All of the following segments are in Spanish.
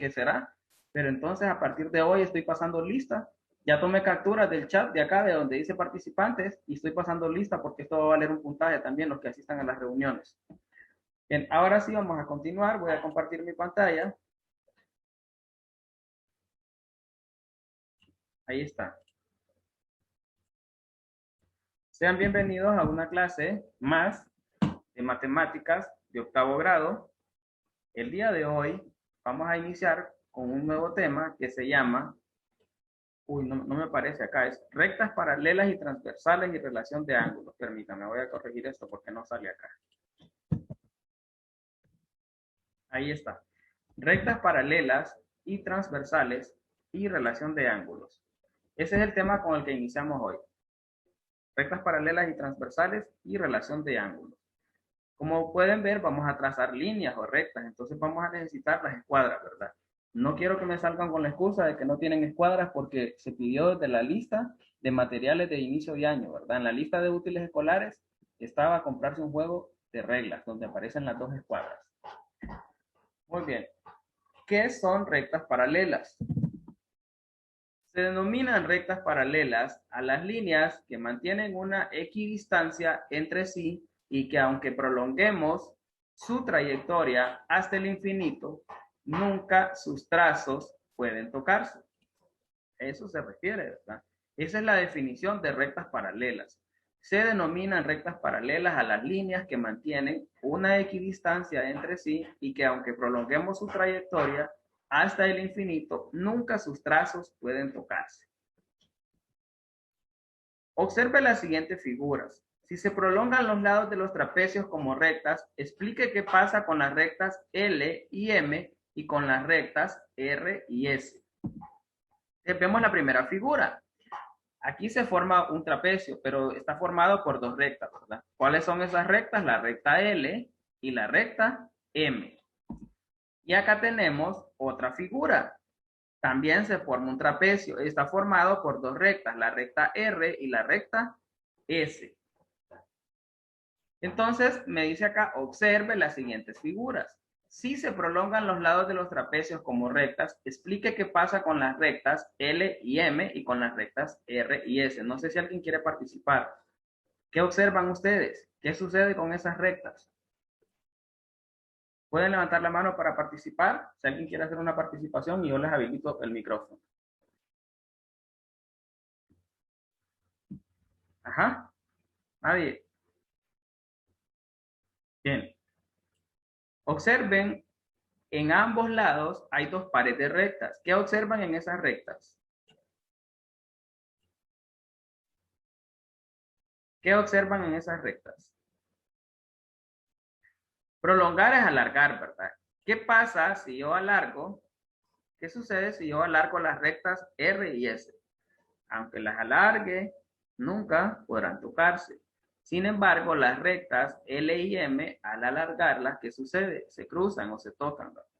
qué será. Pero entonces a partir de hoy estoy pasando lista. Ya tomé capturas del chat de acá, de donde dice participantes, y estoy pasando lista porque esto va a valer un puntaje también los que asistan a las reuniones. Bien, ahora sí vamos a continuar. Voy a compartir mi pantalla. Ahí está. Sean bienvenidos a una clase más de matemáticas de octavo grado. El día de hoy vamos a iniciar con un nuevo tema que se llama, no me aparece acá, es rectas paralelas y transversales y relación de ángulos. Permítame, voy a corregir esto porque no sale acá. Ahí está. Rectas paralelas y transversales y relación de ángulos. Ese es el tema con el que iniciamos hoy. Rectas paralelas y transversales y relación de ángulos. Como pueden ver, vamos a trazar líneas o rectas, entonces vamos a necesitar las escuadras, ¿verdad? No quiero que me salgan con la excusa de que no tienen escuadras porque se pidió desde la lista de materiales de inicio de año, ¿verdad? En la lista de útiles escolares estaba comprarse un juego de reglas donde aparecen las dos escuadras. Muy bien. ¿Qué son rectas paralelas? Se denominan rectas paralelas a las líneas que mantienen una equidistancia entre sí y que aunque prolonguemos su trayectoria hasta el infinito, nunca sus trazos pueden tocarse. Eso se refiere, ¿verdad? Esa es la definición de rectas paralelas. Se denominan rectas paralelas a las líneas que mantienen una equidistancia entre sí y que aunque prolonguemos su trayectoria hasta el infinito, nunca sus trazos pueden tocarse. Observe las siguientes figuras. Si se prolongan los lados de los trapecios como rectas, explique qué pasa con las rectas L y M y con las rectas R y S. Vemos la primera figura. Aquí se forma un trapecio, pero está formado por dos rectas, ¿verdad? ¿Cuáles son esas rectas? La recta L y la recta M. Y acá tenemos otra figura. También se forma un trapecio. Está formado por dos rectas, la recta R y la recta S. Entonces, me dice acá, observe las siguientes figuras. Si se prolongan los lados de los trapecios como rectas, explique qué pasa con las rectas L y M y con las rectas R y S. No sé si alguien quiere participar. ¿Qué observan ustedes? ¿Qué sucede con esas rectas? Pueden levantar la mano para participar. Si alguien quiere hacer una participación, y yo les habilito el micrófono. Ajá. Nadie. Bien. Observen, en ambos lados hay dos paredes rectas. ¿Qué observan en esas rectas? ¿Qué observan en esas rectas? Prolongar es alargar, ¿verdad? ¿Qué pasa si yo alargo? ¿Qué sucede si yo alargo las rectas R y S? Aunque las alargue, nunca podrán tocarse. Sin embargo, las rectas L y M, al alargarlas, ¿qué sucede? Se cruzan o se tocan, ¿verdad?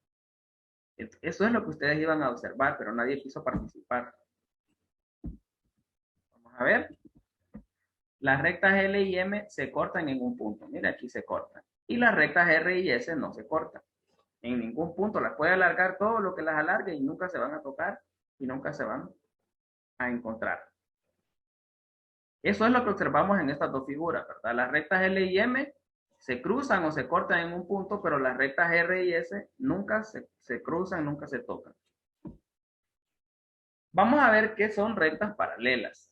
Eso es lo que ustedes iban a observar, pero nadie quiso participar. Vamos a ver. Las rectas L y M se cortan en un punto. Mira, aquí se cortan. Y las rectas R y S no se cortan. En ningún punto. Las puede alargar todo lo que las alargue y nunca se van a tocar y nunca se van a encontrar. Eso es lo que observamos en estas dos figuras, ¿verdad? Las rectas L y M se cruzan o se cortan en un punto, pero las rectas R y S nunca se cruzan, nunca se tocan. Vamos a ver qué son rectas paralelas.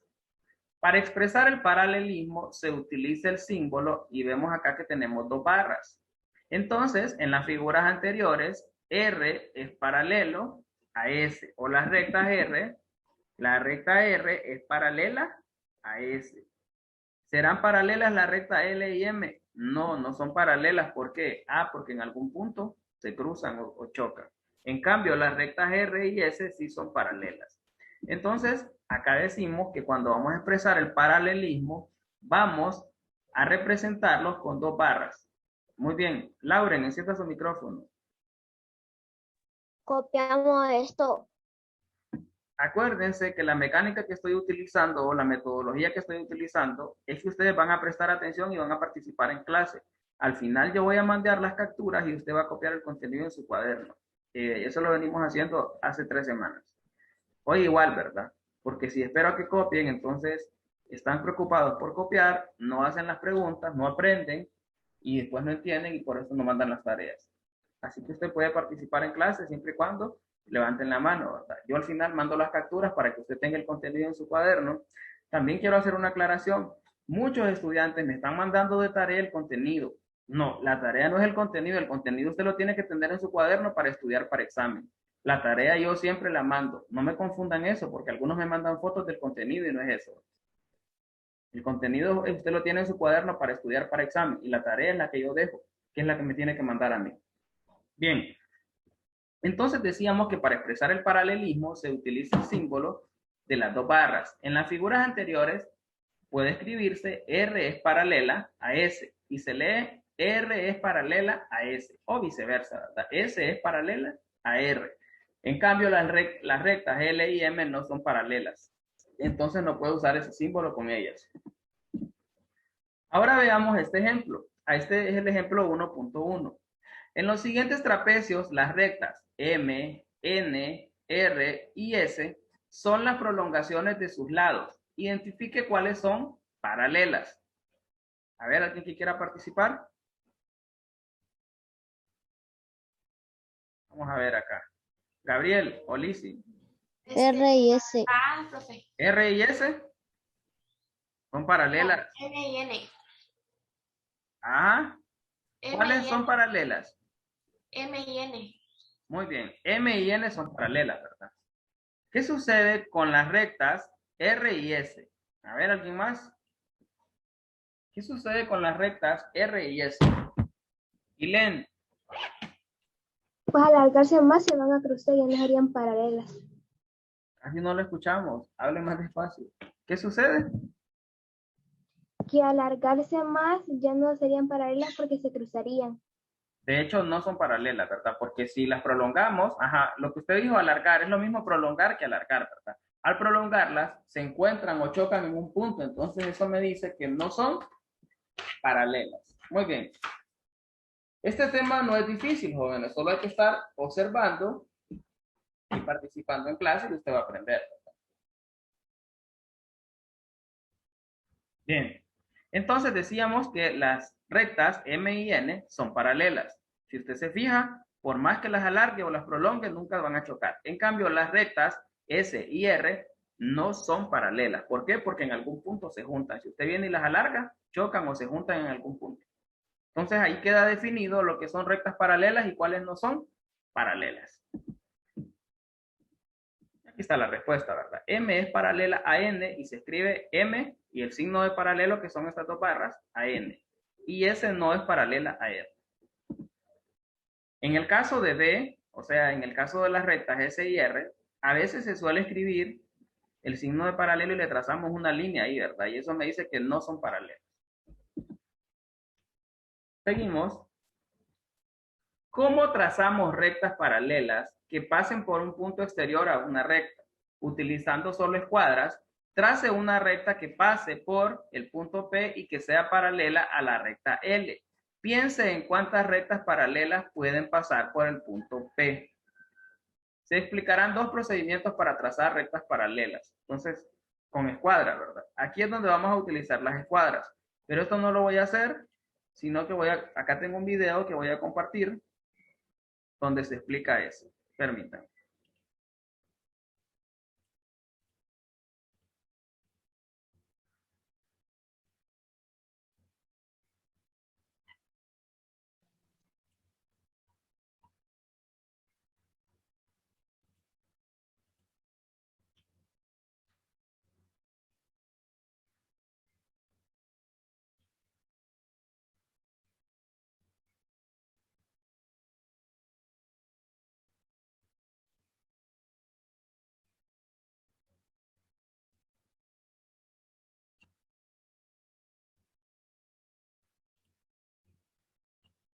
Para expresar el paralelismo se utiliza el símbolo y vemos acá que tenemos dos barras. Entonces, en las figuras anteriores, R es paralelo a S, o las rectas R, la recta R es paralela a S. ¿Serán paralelas la recta L y M? No, no son paralelas. ¿Por qué? Porque en algún punto se cruzan o chocan. En cambio, las rectas R y S sí son paralelas. Entonces, acá decimos que cuando vamos a expresar el paralelismo, vamos a representarlos con dos barras. Muy bien. Lauren, encienda su micrófono. Copiamos esto. Acuérdense que la mecánica que estoy utilizando o la metodología que estoy utilizando es que ustedes van a prestar atención y van a participar en clase. Al final yo voy a mandar las capturas y usted va a copiar el contenido en su cuaderno. Eso lo venimos haciendo hace 3 semanas. Hoy igual, ¿verdad? Porque si espero a que copien, entonces están preocupados por copiar, no hacen las preguntas, no aprenden y después no entienden y por eso no mandan las tareas. Así que usted puede participar en clase siempre y cuando levanten la mano, ¿verdad? Yo al final mando las capturas para que usted tenga el contenido en su cuaderno. También quiero hacer una aclaración. Muchos estudiantes me están mandando de tarea el contenido. No, la tarea no es el contenido usted lo tiene que tener en su cuaderno para estudiar para examen. La tarea yo siempre la mando. No me confundan eso, porque algunos me mandan fotos del contenido y no es eso. El contenido usted lo tiene en su cuaderno para estudiar para examen y la tarea es la que yo dejo, que es la que me tiene que mandar a mí. Bien, entonces decíamos que para expresar el paralelismo se utiliza el símbolo de las dos barras. En las figuras anteriores puede escribirse R es paralela a S y se lee R es paralela a S o viceversa, ¿verdad? S es paralela a R. En cambio, las rectas L y M no son paralelas. Entonces no puedo usar ese símbolo con ellas. Ahora veamos este ejemplo. Este es el ejemplo 1.1. En los siguientes trapecios, las rectas M, N, R y S son las prolongaciones de sus lados. Identifique cuáles son paralelas. A ver, ¿alguien que quiera participar? Vamos a ver acá. Gabriel o Lizzy. R y S. Profe. R y S son paralelas. N y N. Ajá. M ¿Cuáles y son N. paralelas? M y N. Muy bien. M y N son paralelas, ¿verdad? ¿Qué sucede con las rectas R y S? A ver, ¿alguien más? ¿Qué sucede con las rectas R y S? Ilen. Pues al alargarse más se van a cruzar y ya no serían paralelas. Casi no lo escuchamos. Hable más despacio. ¿Qué sucede? Que al alargarse más ya no serían paralelas porque se cruzarían. De hecho, no son paralelas, ¿verdad? Porque si las prolongamos, ajá, lo que usted dijo, alargar, es lo mismo prolongar que alargar, ¿verdad? Al prolongarlas, se encuentran o chocan en un punto, entonces eso me dice que no son paralelas. Muy bien. Este tema no es difícil, jóvenes, solo hay que estar observando y participando en clase y usted va a aprender. Bien, entonces decíamos que las rectas M y N son paralelas. Si usted se fija, por más que las alargue o las prolongue, nunca van a chocar. En cambio, las rectas S y R no son paralelas. ¿Por qué? Porque en algún punto se juntan. Si usted viene y las alarga, chocan o se juntan en algún punto. Entonces ahí queda definido lo que son rectas paralelas y cuáles no son paralelas. Aquí está la respuesta, ¿verdad? M es paralela a N y se escribe M y el signo de paralelo, que son estas dos barras, a N. Y S no es paralela a R. En el caso de D, o sea, en el caso de las rectas S y R, a veces se suele escribir el signo de paralelo y le trazamos una línea ahí, ¿verdad? Y eso me dice que no son paralelas. Seguimos. ¿Cómo trazamos rectas paralelas que pasen por un punto exterior a una recta? Utilizando solo escuadras, trace una recta que pase por el punto P y que sea paralela a la recta L. Piense en cuántas rectas paralelas pueden pasar por el punto P. Se explicarán dos procedimientos para trazar rectas paralelas. Entonces, con escuadras, ¿verdad? Aquí es donde vamos a utilizar las escuadras. Pero esto no lo voy a hacer, sino que acá tengo un video que voy a compartir donde se explica eso. Permítanme.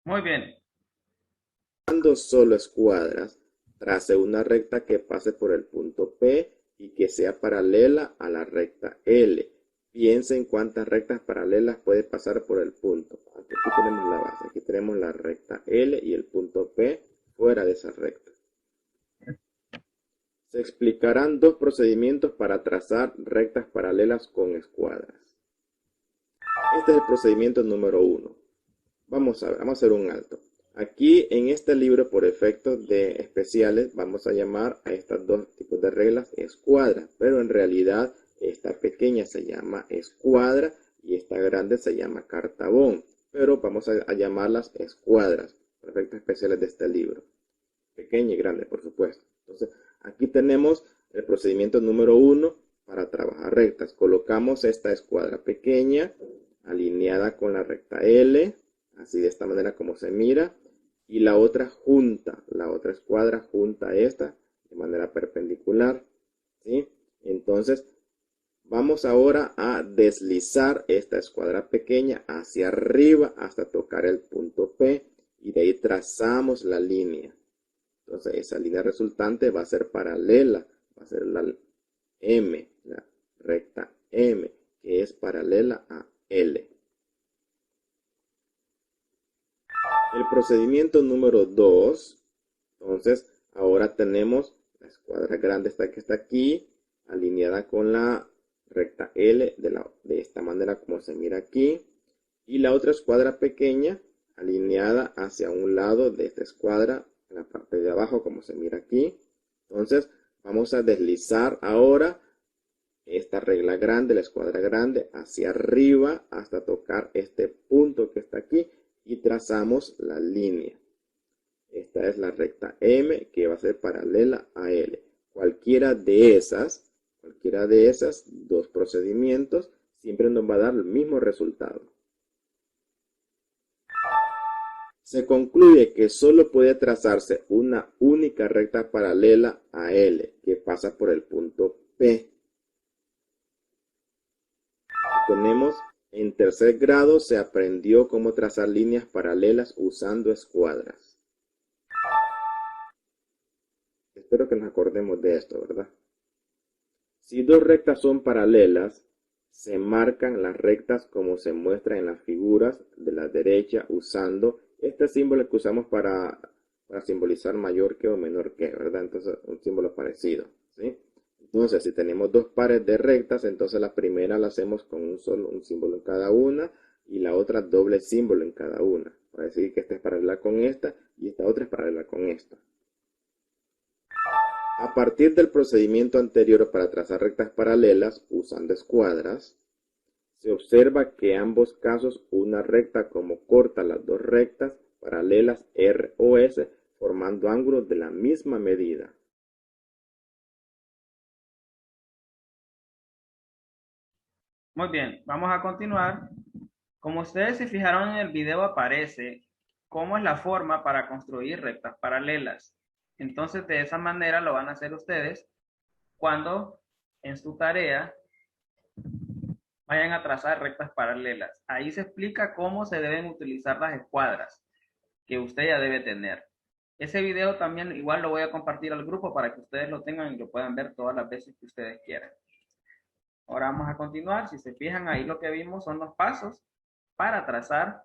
Muy bien. Usando solo escuadras, trace una recta que pase por el punto P y que sea paralela a la recta L. Piensa en cuántas rectas paralelas puede pasar por el punto. Aquí tenemos la base, aquí tenemos la recta L y el punto P fuera de esa recta. Se explicarán dos procedimientos para trazar rectas paralelas con escuadras. Este es el procedimiento número 1. Vamos a hacer un alto. Aquí en este libro, por efectos de especiales, vamos a llamar a estos dos tipos de reglas escuadra, pero en realidad esta pequeña se llama escuadra y esta grande se llama cartabón, pero vamos a llamarlas escuadras, por efectos especiales de este libro. Pequeña y grande, por supuesto. Entonces, aquí tenemos el procedimiento número 1 para trabajar rectas. Colocamos esta escuadra pequeña alineada con la recta L, así de esta manera como se mira, y la otra escuadra junta a esta de manera perpendicular, ¿sí? Entonces, vamos ahora a deslizar esta escuadra pequeña hacia arriba hasta tocar el punto P, y de ahí trazamos la línea. Entonces, esa línea resultante va a ser paralela, va a ser la M, la recta M, que es paralela a L. El procedimiento número 2, entonces, ahora tenemos la escuadra grande que está aquí, alineada con la recta L de esta manera como se mira aquí, y la otra escuadra pequeña alineada hacia un lado de esta escuadra, en la parte de abajo como se mira aquí. Entonces, vamos a deslizar ahora esta regla grande, la escuadra grande, hacia arriba hasta tocar este punto que está aquí y trazamos la línea. Esta es la recta M que va a ser paralela a L. Cualquiera de esas dos procedimientos siempre nos va a dar el mismo resultado. Se concluye que solo puede trazarse una única recta paralela a L que pasa por el punto P. Tenemos en tercer grado se aprendió cómo trazar líneas paralelas usando escuadras. Espero que nos acordemos de esto, ¿verdad? Si dos rectas son paralelas, se marcan las rectas como se muestra en las figuras de la derecha usando este símbolo que usamos para simbolizar mayor que o menor que, ¿verdad? Entonces, un símbolo parecido, ¿sí? Entonces, si tenemos dos pares de rectas, entonces la primera la hacemos con un símbolo en cada una y la otra doble símbolo en cada una. Para decir que esta es paralela con esta y esta otra es paralela con esta. A partir del procedimiento anterior para trazar rectas paralelas usando escuadras, se observa que en ambos casos una recta como corta las dos rectas paralelas R o S formando ángulos de la misma medida. Muy bien, vamos a continuar. Como ustedes se fijaron en el video, aparece cómo es la forma para construir rectas paralelas. Entonces, de esa manera lo van a hacer ustedes cuando en su tarea vayan a trazar rectas paralelas. Ahí se explica cómo se deben utilizar las escuadras que usted ya debe tener. Ese video también igual lo voy a compartir al grupo para que ustedes lo tengan y lo puedan ver todas las veces que ustedes quieran. Ahora vamos a continuar. Si se fijan, ahí lo que vimos son los pasos para trazar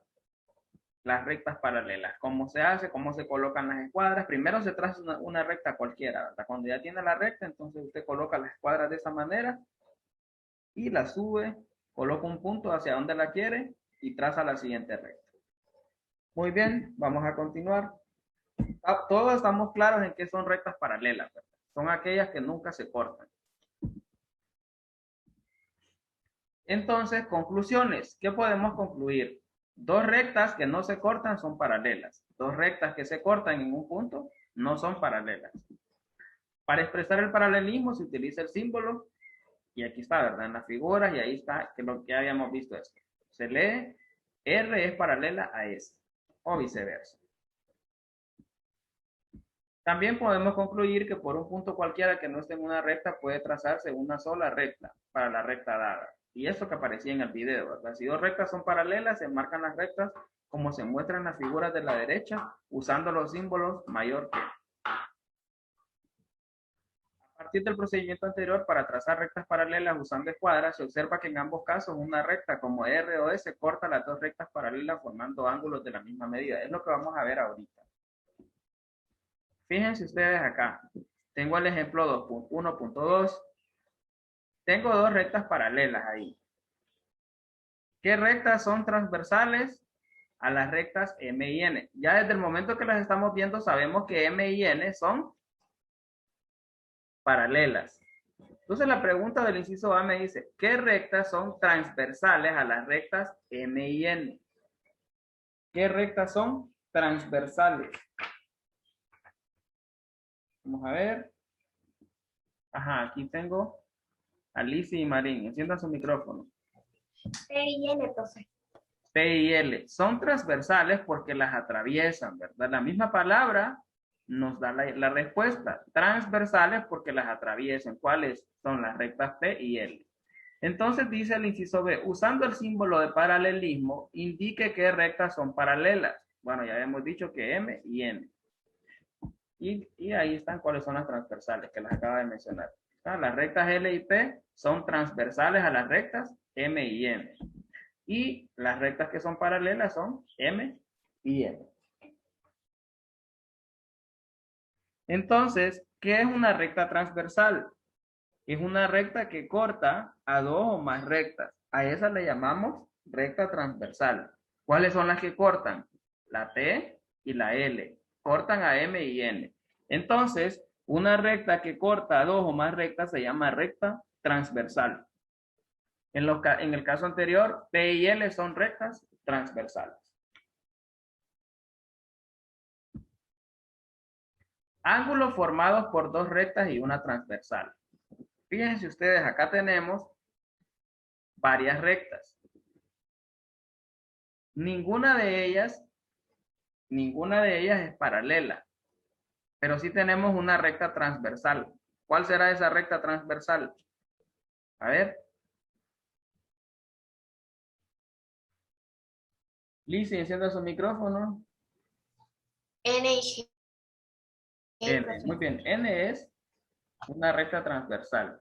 las rectas paralelas. ¿Cómo se hace? ¿Cómo se colocan las escuadras? Primero se traza una recta cualquiera, ¿verdad? Cuando ya tiene la recta, entonces usted coloca las escuadras de esa manera y la sube, coloca un punto hacia donde la quiere y traza la siguiente recta. Muy bien, vamos a continuar. Todos estamos claros en qué son rectas paralelas, ¿verdad? Son aquellas que nunca se cortan. Entonces, conclusiones. ¿Qué podemos concluir? Dos rectas que no se cortan son paralelas. Dos rectas que se cortan en un punto no son paralelas. Para expresar el paralelismo se utiliza el símbolo, y aquí está, ¿verdad? En las figuras, y ahí está, que lo que habíamos visto esto. Se lee, R es paralela a S, o viceversa. También podemos concluir que por un punto cualquiera que no esté en una recta puede trazarse una sola recta para la recta dada. Y eso que aparecía en el video, ¿verdad? Si dos rectas son paralelas, se marcan las rectas como se muestra en las figuras de la derecha, usando los símbolos mayor que. A partir del procedimiento anterior para trazar rectas paralelas usando escuadras, se observa que en ambos casos una recta como R o S corta las dos rectas paralelas formando ángulos de la misma medida. Es lo que vamos a ver ahorita. Fíjense ustedes acá. tengo el ejemplo 2.1.2. Tengo dos rectas paralelas ahí. ¿Qué rectas son transversales a las rectas M y N? Ya desde el momento que las estamos viendo sabemos que M y N son paralelas. Entonces la pregunta del inciso A me dice, ¿qué rectas son transversales a las rectas M y N? ¿Qué rectas son transversales? Vamos a ver. Ajá, aquí tengo a Lizzy y Marín. Enciendan su micrófono. P y N, profe. P y L son transversales porque las atraviesan, ¿verdad? La misma palabra nos da la respuesta. Transversales porque las atraviesan. ¿Cuáles son las rectas P y L? Entonces dice el inciso B, usando el símbolo de paralelismo, indique qué rectas son paralelas. Bueno, ya hemos dicho que M y N. Y ahí están cuáles son las transversales que las acaba de mencionar. Las rectas L y P son transversales a las rectas M y N. Y las rectas que son paralelas son M y N. Entonces, ¿qué es una recta transversal? Es una recta que corta a dos o más rectas. A esa le llamamos recta transversal. ¿Cuáles son las que cortan? La P y la L. Cortan a M y N. Entonces, una recta que corta a dos o más rectas se llama recta transversal. En el caso anterior, P y L son rectas transversales. Ángulos formados por dos rectas y una transversal. Fíjense ustedes, acá tenemos varias rectas. Ninguna de ellas es paralela, pero sí tenemos una recta transversal. ¿Cuál será esa recta transversal? A ver. Lizzy, encienda su micrófono. N y G. N, profe. muy bien. N es una recta transversal.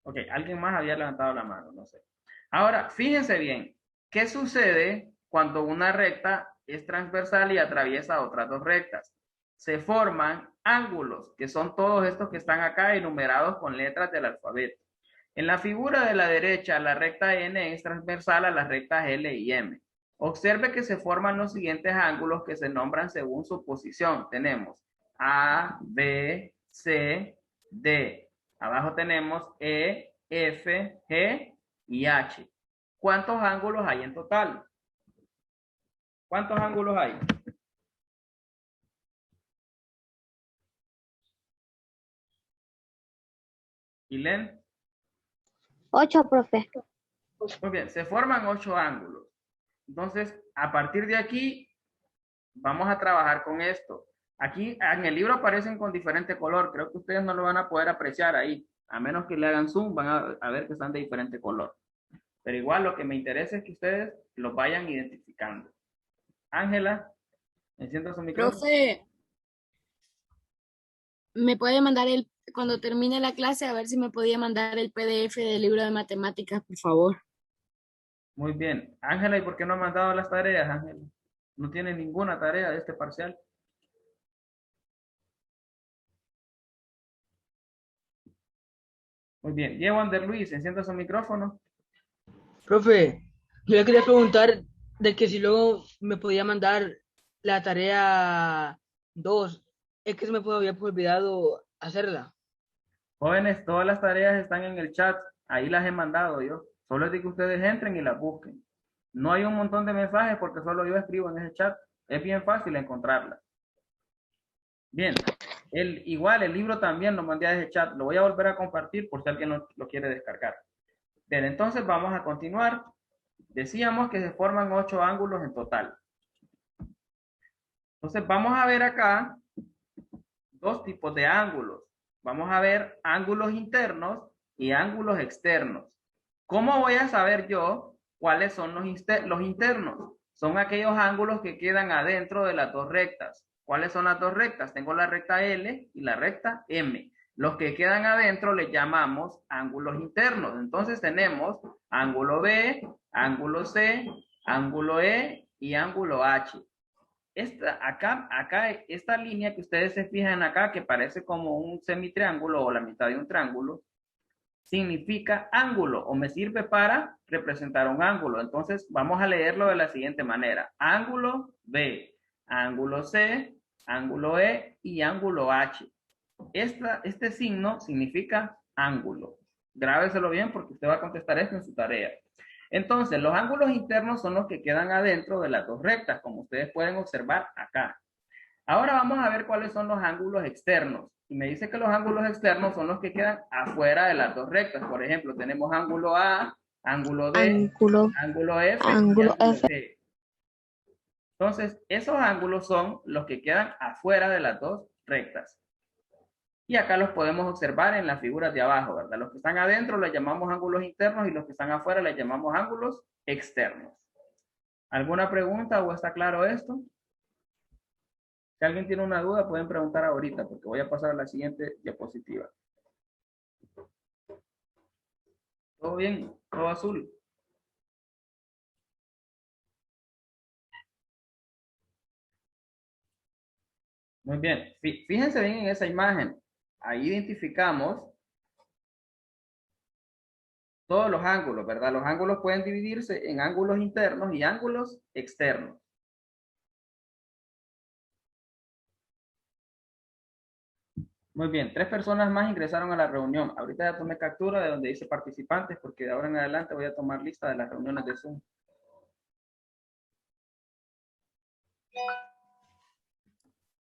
Ok, alguien más había levantado la mano, no sé. Ahora, fíjense bien, ¿qué sucede cuando una recta es transversal y atraviesa otras dos rectas? Se forman ángulos, que son todos estos que están acá enumerados con letras del alfabeto. En la figura de la derecha, la recta N es transversal a las rectas L y M. Observe que se forman los siguientes ángulos que se nombran según su posición. Tenemos A, B, C, D. Abajo tenemos E, F, G y H. ¿Cuántos ángulos hay en total? ¿Cuántos ángulos hay? ¿Ilen? 8, profe. Muy bien, se forman 8 ángulos. Entonces, a partir de aquí, vamos a trabajar con esto. Aquí en el libro aparecen con diferente color. Creo que ustedes no lo van a poder apreciar ahí. A menos que le hagan zoom, van a ver que están de diferente color. Pero igual lo que me interesa es que ustedes los vayan identificando. Ángela, encienda su micrófono. Profe, ¿me puede mandar cuando termine la clase, a ver si me podía mandar el PDF del libro de matemáticas, por favor? Muy bien. Ángela, ¿y por qué no me has dado las tareas, Ángela? No tiene ninguna tarea de este parcial. Muy bien. Diego Ander Luis, encienda su micrófono. Profe, yo le quería preguntar de que si luego me podía mandar la tarea 2, es que se me había olvidado hacerla. Jóvenes, todas las tareas están en el chat. Ahí las he mandado yo. Solo es de que ustedes entren y las busquen. No hay un montón de mensajes porque solo yo escribo en ese chat. Es bien fácil encontrarlas. Bien. Igual el libro también lo mandé a ese chat. Lo voy a volver a compartir por si alguien lo quiere descargar. Bien, entonces vamos a continuar. Decíamos que se forman 8 ángulos en total. Entonces vamos a ver acá dos tipos de ángulos. Vamos a ver ángulos internos y ángulos externos. ¿Cómo voy a saber yo cuáles son los internos? Son aquellos ángulos que quedan adentro de las dos rectas. ¿Cuáles son las dos rectas? Tengo la recta L y la recta M. Los que quedan adentro les llamamos ángulos internos. Entonces tenemos ángulo B, ángulo C, ángulo E y ángulo H. esta línea que ustedes se fijan acá, que parece como un semitriángulo o la mitad de un triángulo, significa ángulo o me sirve para representar un ángulo. Entonces vamos a leerlo de la siguiente manera. Ángulo B, ángulo C, ángulo E y ángulo H. Este signo significa ángulo. Grábeselo bien porque usted va a contestar esto en su tarea. Entonces, los ángulos internos son los que quedan adentro de las dos rectas, como ustedes pueden observar acá. Ahora vamos a ver cuáles son los ángulos externos. Y me dice que los ángulos externos son los que quedan afuera de las dos rectas. Por ejemplo, tenemos ángulo A, ángulo D, ángulo F y ángulo G. Entonces, esos ángulos son los que quedan afuera de las dos rectas. Y acá los podemos observar en las figuras de abajo, ¿verdad? Los que están adentro les llamamos ángulos internos y los que están afuera les llamamos ángulos externos. ¿Alguna pregunta o está claro esto? Si alguien tiene una duda, pueden preguntar ahorita, porque voy a pasar a la siguiente diapositiva. ¿Todo bien? ¿Todo azul? Muy bien. Fíjense bien en esa imagen. Ahí identificamos todos los ángulos, ¿verdad? Los ángulos pueden dividirse en ángulos internos y ángulos externos. Muy bien, 3 personas más ingresaron a la reunión. Ahorita ya tomé captura de donde dice participantes porque de ahora en adelante voy a tomar lista de las reuniones de Zoom.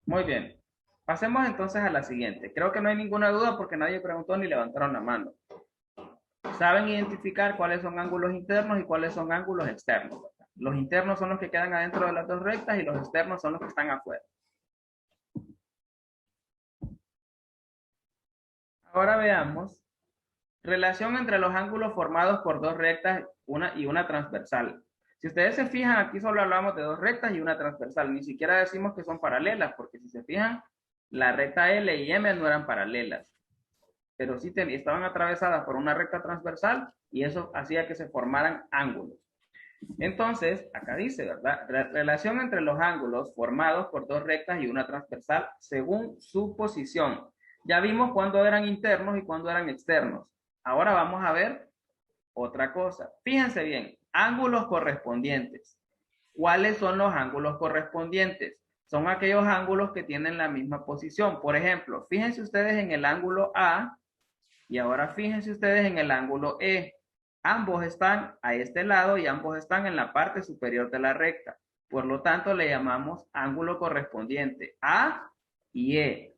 Muy bien. Pasemos entonces a la siguiente. Creo que no hay ninguna duda porque nadie preguntó ni levantaron la mano. Saben identificar cuáles son ángulos internos y cuáles son ángulos externos, ¿verdad? Los internos son los que quedan adentro de las dos rectas y los externos son los que están afuera. Ahora veamos relación entre los ángulos formados por dos rectas y una transversal. Si ustedes se fijan, aquí solo hablamos de dos rectas y una transversal. Ni siquiera decimos que son paralelas, porque si se fijan, la recta L y M no eran paralelas, pero sí estaban atravesadas por una recta transversal y eso hacía que se formaran ángulos. Entonces, acá dice, ¿verdad? Relación entre los ángulos formados por dos rectas y una transversal según su posición. Ya vimos cuándo eran internos y cuándo eran externos. Ahora vamos a ver otra cosa. Fíjense bien, ángulos correspondientes. ¿Cuáles son los ángulos correspondientes? Son aquellos ángulos que tienen la misma posición. Por ejemplo, fíjense ustedes en el ángulo A y ahora fíjense ustedes en el ángulo E. Ambos están a este lado y ambos están en la parte superior de la recta. Por lo tanto, le llamamos ángulo correspondiente A y E.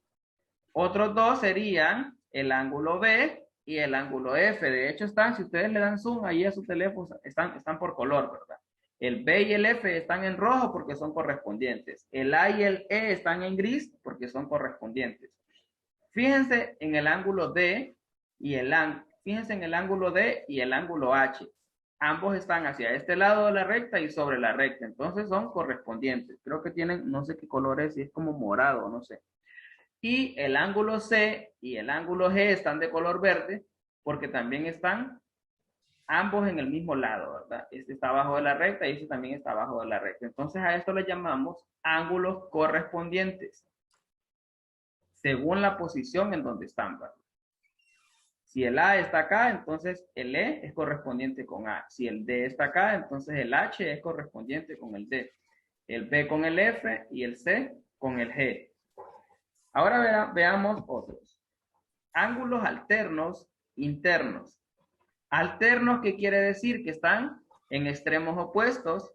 Otros dos serían el ángulo B y el ángulo F. De hecho, están, si ustedes le dan zoom ahí a su teléfono, están por color, ¿verdad? El B y el F están en rojo porque son correspondientes. El A y el E están en gris porque son correspondientes. Fíjense en el ángulo D y fíjense en el ángulo D y el ángulo H. Ambos están hacia este lado de la recta y sobre la recta. Entonces son correspondientes. Creo que tienen, no sé qué color es, si es como morado, no sé. Y el ángulo C y el ángulo G están de color verde porque también están ambos en el mismo lado, ¿verdad? Este está abajo de la recta y este también está abajo de la recta. Entonces a esto le llamamos ángulos correspondientes según la posición en donde están, ¿verdad? Si el A está acá, entonces el E es correspondiente con A. Si el D está acá, entonces el H es correspondiente con el D. El B con el F y el C con el G. Ahora veamos otros. Ángulos alternos internos. Alternos, ¿qué quiere decir? Que están en extremos opuestos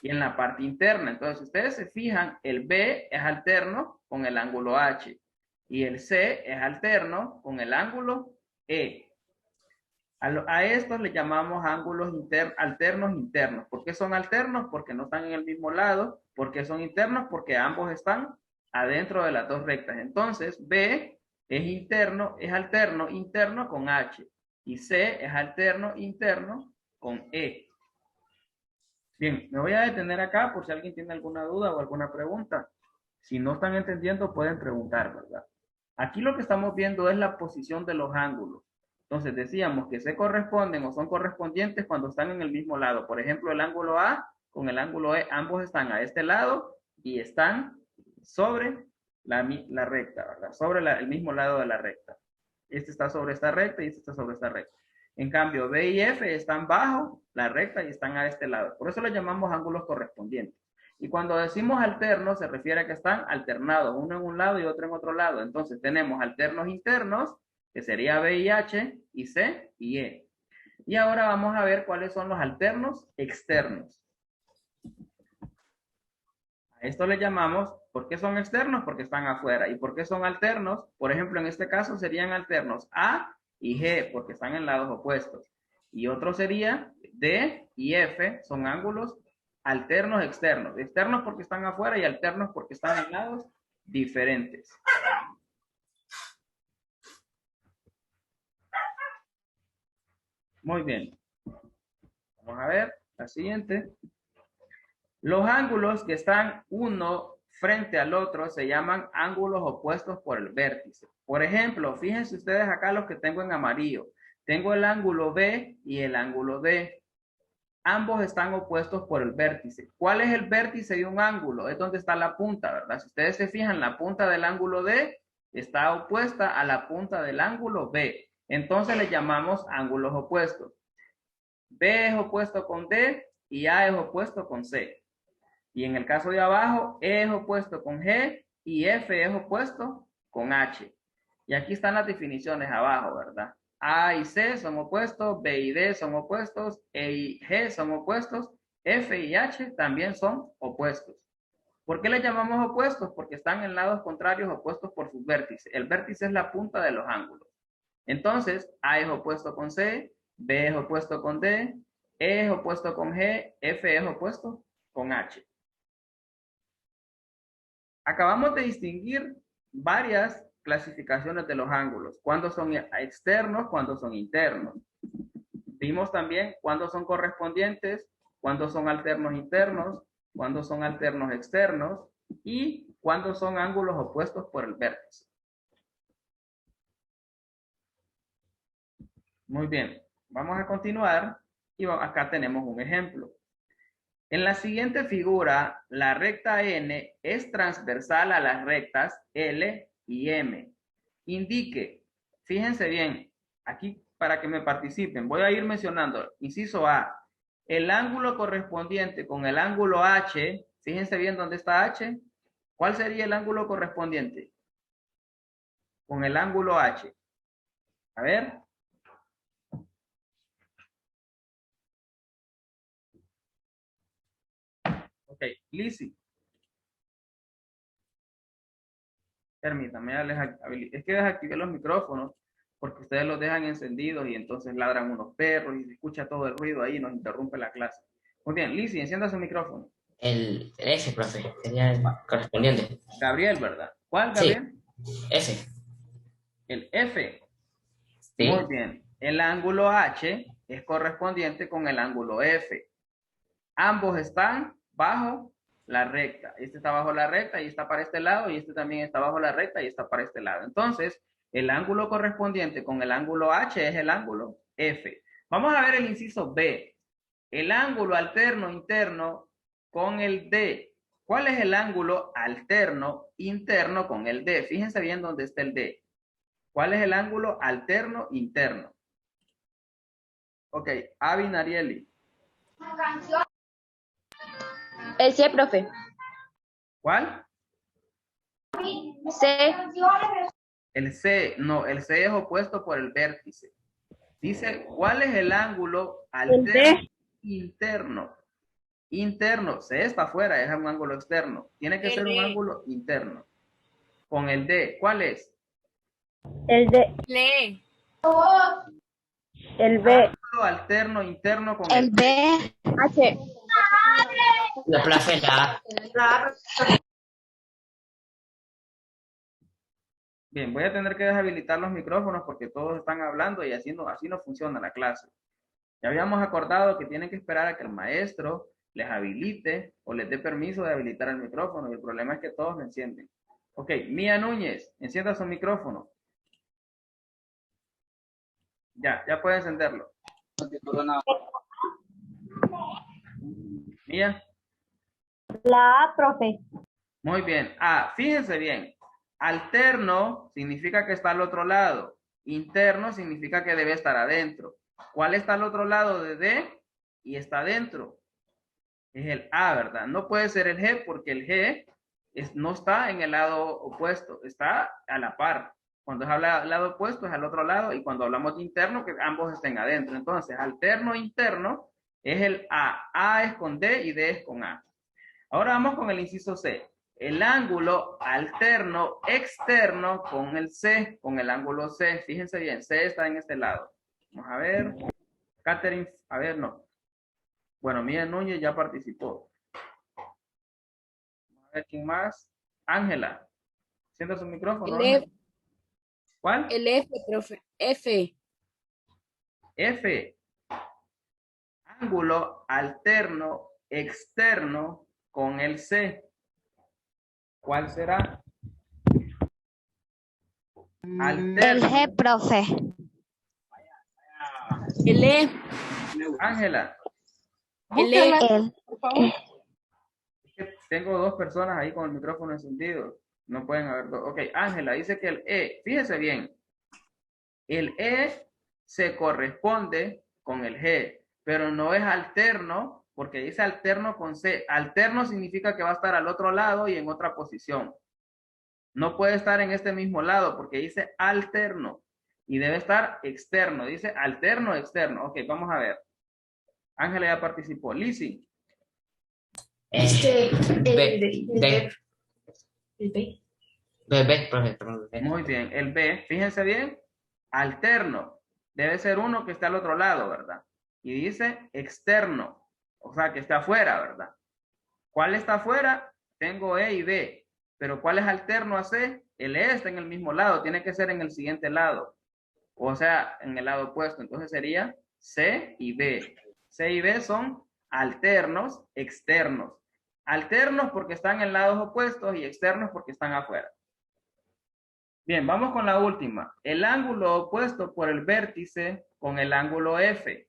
y en la parte interna. Entonces, si ustedes se fijan, el B es alterno con el ángulo H y el C es alterno con el ángulo E. A estos le llamamos ángulos alternos internos. ¿Por qué son alternos? Porque no están en el mismo lado. ¿Por qué son internos? Porque ambos están adentro de las dos rectas. Entonces, B es alterno interno con H. Y C es alterno interno con E. Bien, me voy a detener acá por si alguien tiene alguna duda o alguna pregunta. Si no están entendiendo, pueden preguntar, ¿verdad? Aquí lo que estamos viendo es la posición de los ángulos. Entonces decíamos que se corresponden o son correspondientes cuando están en el mismo lado. Por ejemplo, el ángulo A con el ángulo E, ambos están a este lado y están sobre la recta, ¿verdad? Sobre el mismo lado de la recta. Este está sobre esta recta y este está sobre esta recta. En cambio, B y F están bajo la recta y están a este lado. Por eso los llamamos ángulos correspondientes. Y cuando decimos alternos, se refiere a que están alternados, uno en un lado y otro en otro lado. Entonces tenemos alternos internos, que sería B y H, y C y E. Y ahora vamos a ver cuáles son los alternos externos. A esto le llamamos, ¿por qué son externos? Porque están afuera. ¿Y por qué son alternos? Por ejemplo, en este caso serían alternos A y G, porque están en lados opuestos. Y otro sería D y F, son ángulos alternos externos. Externos porque están afuera y alternos porque están en lados diferentes. Muy bien. Vamos a ver la siguiente. Los ángulos que están uno frente al otro se llaman ángulos opuestos por el vértice. Por ejemplo, fíjense ustedes acá los que tengo en amarillo. Tengo el ángulo B y el ángulo D. Ambos están opuestos por el vértice. ¿Cuál es el vértice de un ángulo? Es donde está la punta, ¿verdad? Si ustedes se fijan, la punta del ángulo D está opuesta a la punta del ángulo B. Entonces le llamamos ángulos opuestos. B es opuesto con D y A es opuesto con C. Y en el caso de abajo, E es opuesto con G y F es opuesto con H. Y aquí están las definiciones abajo, ¿verdad? A y C son opuestos, B y D son opuestos, E y G son opuestos, F y H también son opuestos. ¿Por qué les llamamos opuestos? Porque están en lados contrarios opuestos por sus vértices. El vértice es la punta de los ángulos. Entonces, A es opuesto con C, B es opuesto con D, E es opuesto con G, F es opuesto con H. Acabamos de distinguir varias clasificaciones de los ángulos. Cuándo son externos, cuándo son internos. Vimos también cuándo son correspondientes, cuándo son alternos internos, cuándo son alternos externos y cuándo son ángulos opuestos por el vértice. Muy bien, vamos a continuar y acá tenemos un ejemplo. En la siguiente figura, la recta N es transversal a las rectas L y M. Indique, fíjense bien, aquí para que me participen, voy a ir mencionando, inciso A, el ángulo correspondiente con el ángulo H, fíjense bien dónde está H, ¿cuál sería el ángulo correspondiente? Con el ángulo H. A ver. Ok, Lizzy. Permítame, es que desactivé los micrófonos porque ustedes los dejan encendidos y entonces ladran unos perros y se escucha todo el ruido ahí y nos interrumpe la clase. Muy bien, Lizzy, encienda su micrófono. El F, profe, sería el correspondiente. Gabriel, ¿verdad? ¿Cuál, Gabriel? Sí, F. El F. Sí. Muy bien. El ángulo H es correspondiente con el ángulo F. Ambos están bajo la recta. Este está bajo la recta y está para este lado, y este también está bajo la recta y está para este lado. Entonces, el ángulo correspondiente con el ángulo H es el ángulo F. Vamos a ver el inciso B. El ángulo alterno interno con el D. ¿Cuál es el ángulo alterno interno con el D? Fíjense bien dónde está el D. ¿Cuál es el ángulo alterno interno? Ok, Avi Narieli. El C, profe. ¿Cuál? C. El C, no, el C es opuesto por el vértice. Dice, ¿cuál es el ángulo alterno interno? Interno, C está afuera, es un ángulo externo. Tiene que ser un ángulo interno. Con el D, ¿cuál es? El D. Lee. El B. Ángulo alterno interno con el D. B. H. La profe, la Bien, voy a tener que deshabilitar los micrófonos porque todos están hablando y así no funciona la clase. Ya habíamos acordado que tienen que esperar a que el maestro les habilite o les dé permiso de habilitar el micrófono y el problema es que todos lo encienden. Ok, Mía Núñez, encienda su micrófono. Ya puede encenderlo. Mía. La A, profe. Muy bien. Ah, fíjense bien. Alterno significa que está al otro lado. Interno significa que debe estar adentro. ¿Cuál está al otro lado de D y está adentro? Es el A, ¿verdad? No puede ser el G porque el G no está en el lado opuesto, está a la par. Cuando es al lado opuesto es al otro lado y cuando hablamos de interno que ambos estén adentro. Entonces, alterno interno es el A. A es con D y D es con A. Ahora vamos con el inciso C. El ángulo alterno externo con el C, con el ángulo C. Fíjense bien, C está en este lado. Vamos a ver. Catherine, a ver, no. Bueno, Miguel Núñez ya participó. A ver, ¿quién más? Ángela. Sienta su micrófono. El F, ¿Cuál? el F, profe. F. F. Ángulo alterno externo con el C. ¿Cuál será? El G, profe. El E. Ángela. El E. El. Tengo dos personas ahí con el micrófono encendido. No pueden haber dos. Ok, Ángela dice que el E, fíjese bien, el E se corresponde con el G, pero no es alterno porque dice alterno con C. Alterno significa que va a estar al otro lado y en otra posición. No puede estar en este mismo lado porque dice alterno y debe estar externo. Dice alterno externo. Ok, vamos a ver. Ángela ya participó. Lizzy. B. B, profe, perdón, B. Muy bien. El B, fíjense bien, alterno. Debe ser uno que está al otro lado, ¿verdad? Y dice externo. O sea, que está afuera, ¿verdad? ¿Cuál está afuera? Tengo E y B. Pero ¿cuál es alterno a C? El E está en el mismo lado. Tiene que ser en el siguiente lado. O sea, en el lado opuesto. Entonces sería C y B. C y B son alternos externos. Alternos porque están en lados opuestos y externos porque están afuera. Bien, vamos con la última. El ángulo opuesto por el vértice con el ángulo F.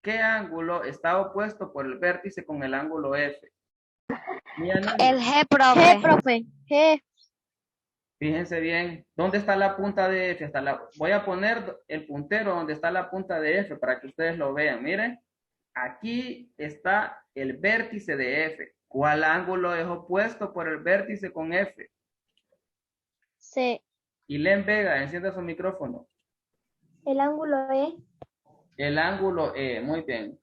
¿Qué ángulo está opuesto por el vértice con el ángulo F? El G, profe. G, profe. G. Fíjense bien, ¿dónde está la punta de F? Voy a poner el puntero donde está la punta de F para que ustedes lo vean. Miren, aquí está el vértice de F. ¿Cuál ángulo es opuesto por el vértice con F? C. Ilén Vega, encienda su micrófono. El ángulo E. El ángulo E, muy bien.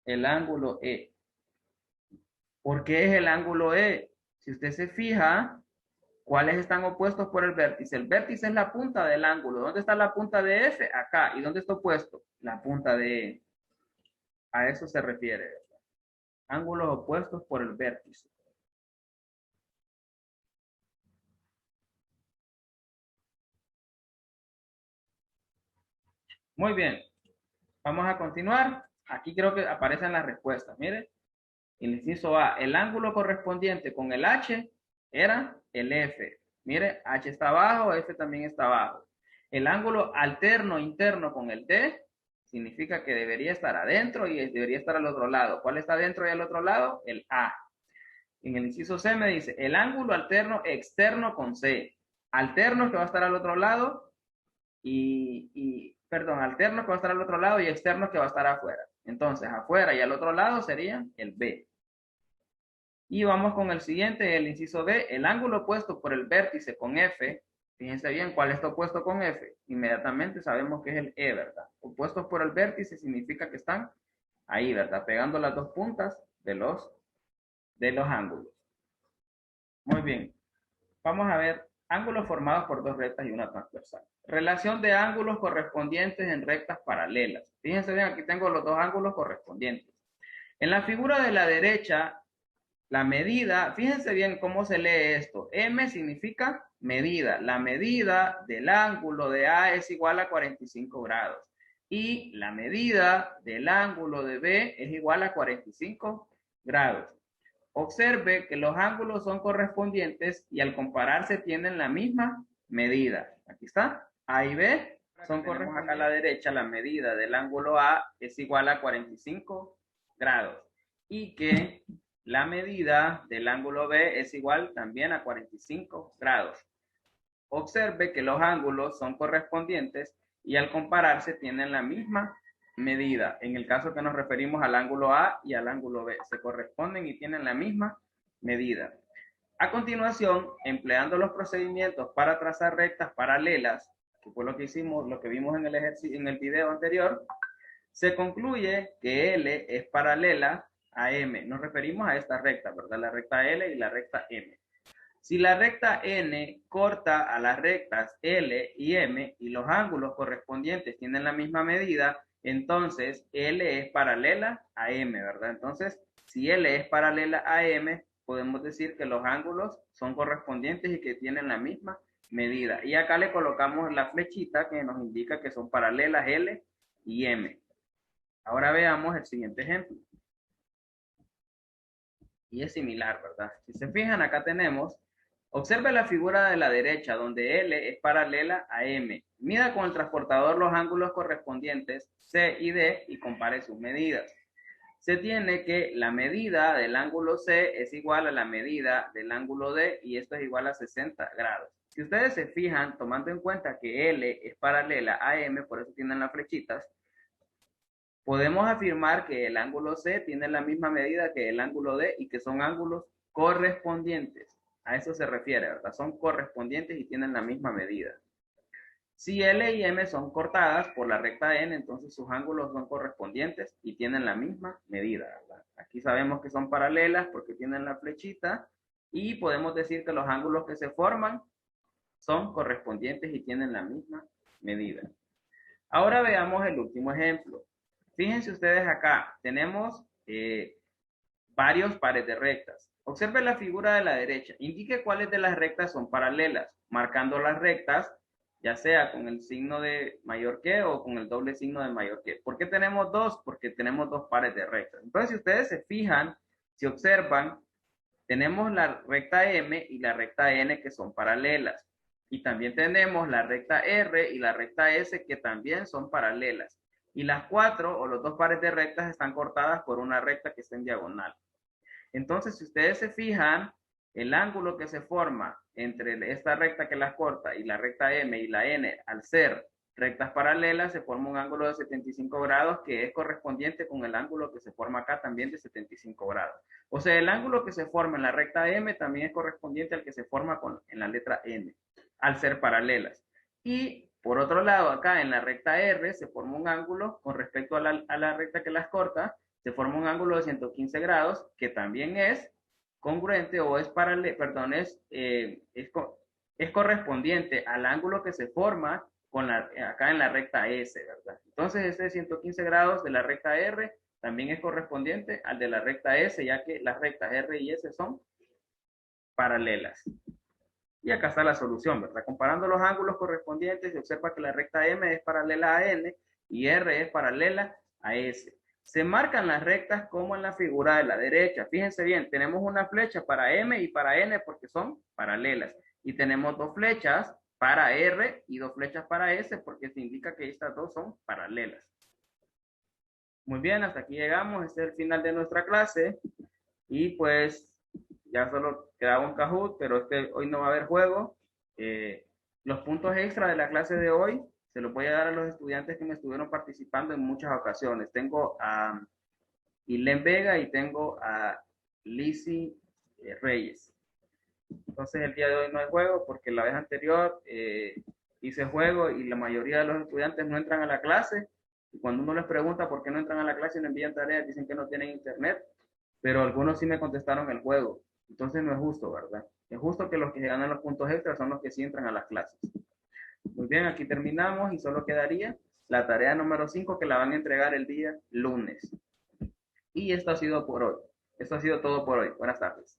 El ángulo E. ¿Por qué es el ángulo E? Si usted se fija, ¿cuáles están opuestos por el vértice? El vértice es la punta del ángulo. ¿Dónde está la punta de F? Acá. ¿Y dónde está opuesto? La punta de E. A eso se refiere. Ángulos opuestos por el vértice. Muy bien. Vamos a continuar. Aquí creo que aparecen las respuestas. Mire. El inciso A. El ángulo correspondiente con el H era el F. Mire, H está abajo, F también está abajo. El ángulo alterno interno con el D significa que debería estar adentro y debería estar al otro lado. ¿Cuál está adentro y al otro lado? El A. En el inciso C me dice el ángulo alterno externo con C. Alterno que va a estar al otro lado alterno que va a estar al otro lado y externo que va a estar afuera. Entonces, afuera y al otro lado sería el B. Y vamos con el siguiente, el inciso D, el ángulo opuesto por el vértice con F. Fíjense bien, ¿cuál está opuesto con F? Inmediatamente sabemos que es el E, ¿verdad? Opuestos por el vértice significa que están ahí, ¿verdad? Pegando las dos puntas de los ángulos. Muy bien. Vamos a ver ángulos formados por dos rectas y una transversal. Relación de ángulos correspondientes en rectas paralelas. Fíjense bien, aquí tengo los dos ángulos correspondientes. En la figura de la derecha, la medida, fíjense bien cómo se lee esto. M significa medida. La medida del ángulo de A es igual a 45 grados. Y la medida del ángulo de B es igual a 45 grados. Observe que los ángulos son correspondientes y al compararse tienen la misma medida. Aquí está. A y B son correspondientes. Acá a la derecha la medida del ángulo A es igual a 45 grados. Y que la medida del ángulo B es igual también a 45 grados. Observe que los ángulos son correspondientes y al compararse tienen la misma medida. En el caso que nos referimos al ángulo A y al ángulo B, se corresponden y tienen la misma medida. A continuación, empleando los procedimientos para trazar rectas paralelas, que fue lo que hicimos, lo que vimos en el ejercicio, en el video anterior, se concluye que L es paralela a M. Nos referimos a esta recta, ¿verdad? La recta L y la recta M. Si la recta N corta a las rectas L y M y los ángulos correspondientes tienen la misma medida, entonces L es paralela a M, ¿verdad? Entonces, si L es paralela a M, podemos decir que los ángulos son correspondientes y que tienen la misma medida. Y acá le colocamos la flechita que nos indica que son paralelas L y M. Ahora veamos el siguiente ejemplo. Y es similar, ¿verdad? Si se fijan, acá tenemos, observe la figura de la derecha, donde L es paralela a M. Mida con el transportador los ángulos correspondientes C y D y compare sus medidas. Se tiene que la medida del ángulo C es igual a la medida del ángulo D y esto es igual a 60 grados. Si ustedes se fijan, tomando en cuenta que L es paralela a M, por eso tienen las flechitas, podemos afirmar que el ángulo C tiene la misma medida que el ángulo D y que son ángulos correspondientes. A eso se refiere, ¿verdad? Son correspondientes y tienen la misma medida. Si L y M son cortadas por la recta N, entonces sus ángulos son correspondientes y tienen la misma medida, ¿verdad? Aquí sabemos que son paralelas porque tienen la flechita y podemos decir que los ángulos que se forman son correspondientes y tienen la misma medida. Ahora veamos el último ejemplo. Fíjense ustedes acá, tenemos varios pares de rectas. Observe la figura de la derecha. Indique cuáles de las rectas son paralelas, marcando las rectas, ya sea con el signo de mayor que o con el doble signo de mayor que. ¿Por qué tenemos dos? Porque tenemos dos pares de rectas. Entonces, si ustedes se fijan, si observan, tenemos la recta M y la recta N que son paralelas. Y también tenemos la recta R y la recta S que también son paralelas. Y las cuatro o los dos pares de rectas están cortadas por una recta que está en diagonal. Entonces, si ustedes se fijan, el ángulo que se forma entre esta recta que las corta y la recta M y la N, al ser rectas paralelas, se forma un ángulo de 75 grados que es correspondiente con el ángulo que se forma acá también de 75 grados. O sea, el ángulo que se forma en la recta M también es correspondiente al que se forma en la letra N, al ser paralelas. Y por otro lado, acá en la recta R se forma un ángulo con respecto a la recta que las corta, se forma un ángulo de 115 grados que también es congruente o es paralelo, perdón, es correspondiente al ángulo que se forma acá en la recta S, ¿verdad? Entonces, este 115 grados de la recta R también es correspondiente al de la recta S, ya que las rectas R y S son paralelas. Y acá está la solución, ¿verdad? Comparando los ángulos correspondientes, se observa que la recta M es paralela a N y R es paralela a S. Se marcan las rectas como en la figura de la derecha. Fíjense bien, tenemos una flecha para M y para N porque son paralelas. Y tenemos dos flechas para R y dos flechas para S porque se indica que estas dos son paralelas. Muy bien, hasta aquí llegamos. Este es el final de nuestra clase. Y pues ya solo quedaba un Kahoot, pero hoy no va a haber juego. Los puntos extra de la clase de hoy se los voy a dar a los estudiantes que me estuvieron participando en muchas ocasiones. Tengo a Ilén Vega y tengo a Lizzy Reyes. Entonces el día de hoy no hay juego porque la vez anterior hice juego y la mayoría de los estudiantes no entran a la clase. Y cuando uno les pregunta por qué no entran a la clase y no envían tareas, dicen que no tienen internet. Pero algunos sí me contestaron el juego. Entonces no es justo, ¿verdad? Es justo que los que ganan los puntos extras son los que sí entran a las clases. Muy bien, aquí terminamos y solo quedaría la tarea número 5 que la van a entregar el día lunes. Y esto ha sido por hoy. Esto ha sido todo por hoy. Buenas tardes.